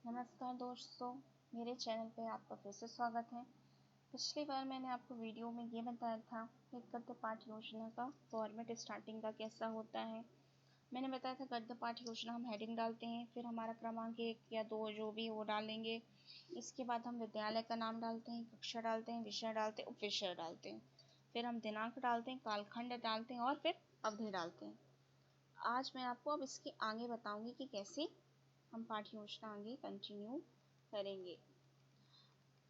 नमस्कार दोस्तों, मेरे चैनल पे आपका फिर से स्वागत है। पिछली बार मैंने आपको वीडियो में ये बताया था कि गद्य पाठ योजना का फॉर्मेट स्टार्टिंग का कैसा होता है। मैंने बताया था गद्य पाठ योजना हम हेडिंग डालते हैं, फिर हमारा क्रमांक 1 या 2 जो भी वो डालेंगे। इसके बाद हम विद्यालय का नाम डालते हैं, कक्षा डालते हैं, विषय डालते हैं, उपविषय डालते हैं। फिर हम दिनांक डालते हैं, कालखंड डालते हैं और फिर अवधि डालते हैं। आज मैं आपको अब इसके आगे बताऊंगी कि कैसे हम पाठ्य योजना आगे कंटिन्यू करेंगे।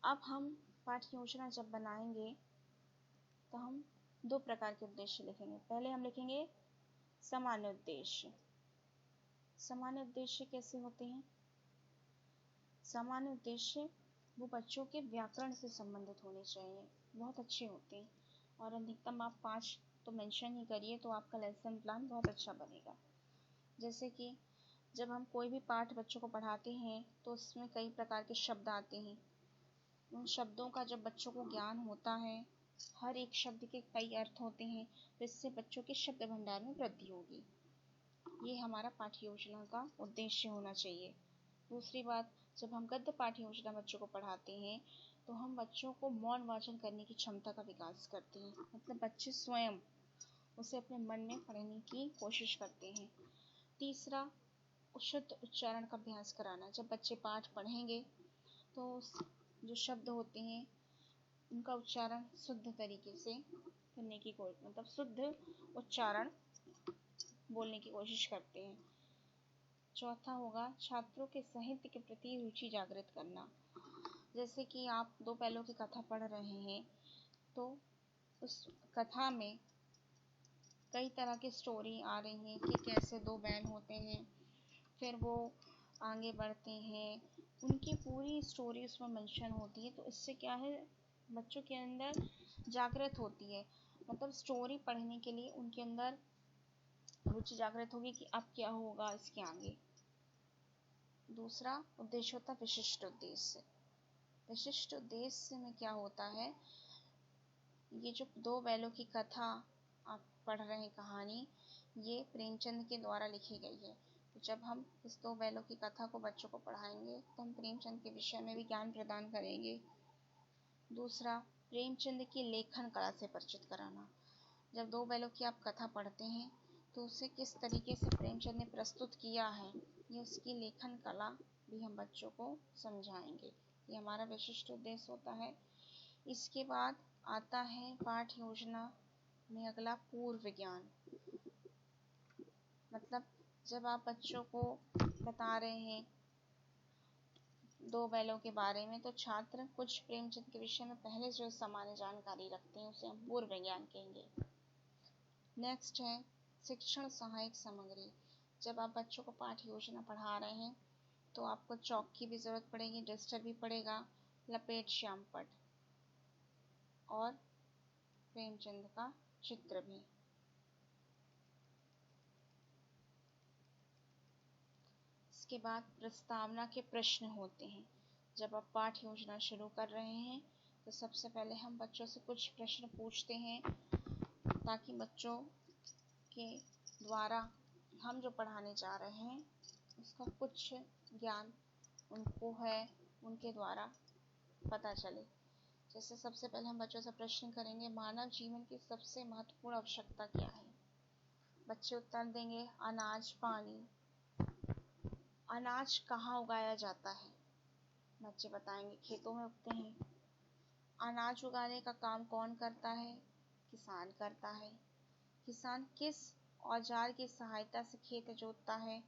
अब हम पाठ्य योजना जब बनाएंगे तो हम 2 प्रकार के उद्देश्य लिखेंगे। पहले हम लिखेंगे सामान्य उद्देश्य। सामान्य उद्देश्य कैसे होते हैं? सामान्य उद्देश्य वो बच्चों के व्याकरण से संबंधित होने चाहिए, बहुत अच्छे होते हैं और अधिकतम आप 5 तो मेंशन ही करिए तो आपका लेसन प्लान बहुत अच्छा बनेगा। जैसे कि जब हम कोई भी पाठ बच्चों को पढ़ाते हैं तो उसमें कई प्रकार के शब्द आते हैं। उन शब्दों का जब बच्चों को ज्ञान होता है, हर एक शब्द के कई अर्थ होते हैं, तो इससे बच्चों के शब्द भंडार में वृद्धि होगी। ये हमारा पाठ्य योजना का उद्देश्य होना चाहिए। दूसरी बात, जब हम गद्य पाठ्य योजना बच्चों को पढ़ाते हैं तो हम बच्चों को मौन वाचन करने की क्षमता का विकास करते हैं। मतलब बच्चे स्वयं उसे अपने मन में पढ़ने की कोशिश करते हैं। तीसरा, शुद्ध उच्चारण का अभ्यास कराना। जब बच्चे पाठ पढ़ेंगे तो जो शब्द होते हैं उनका उच्चारण शुद्ध तरीके से करने की मतलब शुद्ध उच्चारण बोलने की कोशिश करते हैं। चौथा होगा छात्रों के साहित्य के प्रति रुचि जागृत करना। जैसे कि आप 2 बैलों की कथा पढ़ रहे हैं तो उस कथा में कई तरह की स्टोरी आ रही है कि कैसे 2 बैल होते हैं, फिर वो आगे बढ़ते हैं, उनकी पूरी स्टोरी उसमें मेंशन होती है। तो इससे क्या है, बच्चों के अंदर जागृत होती है। मतलब स्टोरी पढ़ने के लिए उनके अंदर रुचि जागृत होगी कि अब क्या होगा इसके आगे। दूसरा उद्देश्य होता है विशिष्ट उद्देश्य। विशिष्ट उद्देश्य में क्या होता है, ये जो 2 बैलों की कथा आप पढ़ रहे हैं कहानी, ये प्रेमचंद के द्वारा लिखी गई है। तो जब हम इस 2 बैलों की कथा को बच्चों को पढ़ाएंगे तो हम प्रेमचंद के विषय में भी ज्ञान प्रदान करेंगे। दूसरा, प्रेमचंद की लेखन कला से परिचित कराना। जब 2 बैलों की आप कथा पढ़ते हैं तो उसे किस तरीके से प्रेमचंद ने प्रस्तुत किया है, ये उसकी लेखन कला भी हम बच्चों को समझाएंगे। ये हमारा विशिष्ट उद्देश्य होता है। इसके बाद आता है पाठ योजना में अगला पूर्व ज्ञान। मतलब जब आप बच्चों को बता रहे हैं 2 बैलों के बारे में तो छात्र कुछ प्रेमचंद के विषय में पहले जो सामान्य जानकारी रखते हैं उसे हम पूर्व ज्ञान कहेंगे। नेक्स्ट है शिक्षण सहायक सामग्री। जब आप बच्चों को पाठ योजना पढ़ा रहे हैं तो आपको चौक की भी जरूरत पड़ेगी, डस्टर भी पड़ेगा, लपेट श्यामपट और प्रेमचंद का चित्र भी। इसके बाद प्रस्तावना के प्रश्न होते हैं। जब आप पाठ योजना शुरू कर रहे हैं तो सबसे पहले हम बच्चों से कुछ प्रश्न पूछते हैं ताकि बच्चों के द्वारा हम जो पढ़ाने जा रहे हैं उसका कुछ ज्ञान उनको है, उनके द्वारा पता चले। जैसे सबसे पहले हम बच्चों से प्रश्न करेंगे, मानव जीवन की सबसे महत्वपूर्ण आवश्यकता क्या है? बच्चे उत्तर देंगे, अनाज, पानी। अनाज कहाँ उगाया जाता है? बच्चे बताएंगे खेतों में उगते हैं। अनाज उगाने का काम कौन करता है? किसान करता है। किसान किस औजार की सहायता से खेत जोतता है?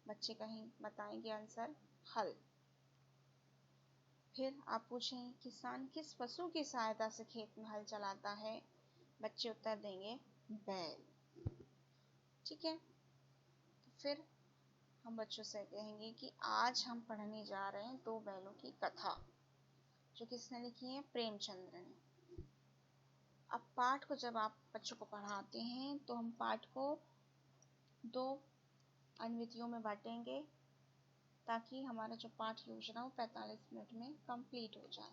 बच्चे कहीं बताएंगे आंसर, हल। फिर आप पूछें किसान किस पशु की सहायता से खेत में हल चलाता है? बच्चे उत्तर देंगे बैल। ठीक है, तो फिर हम बच्चों से कहेंगे कि आज हम पढ़ने जा रहे हैं 2 बैलों की कथा, जो किसने लिखी है? प्रेमचंद्र ने। अब पाठ को जब आप बच्चों को पढ़ाते हैं तो हम पाठ को 2 अनुविधियों में बांटेंगे ताकि हमारा जो पाठ योजना हो 45 मिनट में कंप्लीट हो जाए।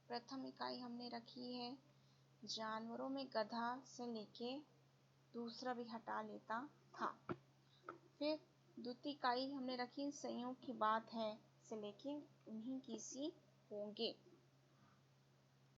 प्रथम इकाई हमने रखी है जानवरों में गधा से लेके दूसरा भी हटा लेता था। फिर द्वितीय इकाई हमने रखी संयोग की बात है से लेके उन्हीं की सी होंगे।